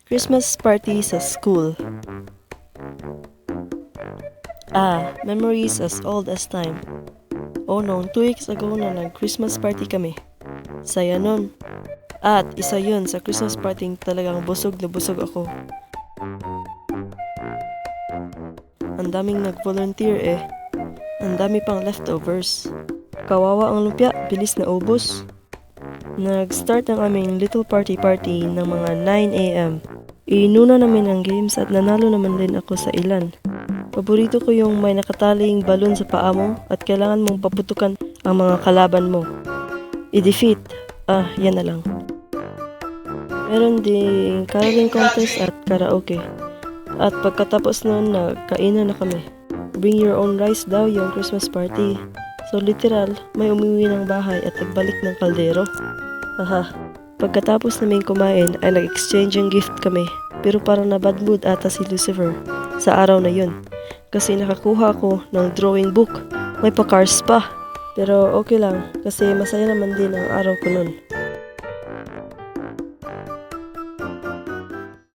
Christmas party sa school. Memories as old as time. Oh no, 2 weeks ago na nag-Christmas party kami. Saya nun. At isa yun sa Christmas party talagang busog na busog ako. Ang daming nag-volunteer eh. Ang dami pang leftovers. Kawawa ang lumpia, bilis na ubos. Nag-start ang aming little party ng mga 9 a.m. Inuna namin ang games at nanalo naman din ako sa ilan. Paborito ko yung may nakataling balon sa paa mo at kailangan mong paputukan ang mga kalaban mo. I-defeat. Yan na lang. Meron ding caroling contest at karaoke. At pagkatapos nun, nagkainan na kami. Bring your own rice daw yung Christmas party. So literal, may umuwi ng bahay at nagbalik ng kaldero. Pagkatapos namin kumain ay nag-exchange ng gift kami. Pero parang na bad mood ata si Lucifer sa araw na yun. Kasi nakakuha ako ng drawing book. May pa-cars pa. Pero okay lang kasi masaya naman din ang araw ko nun.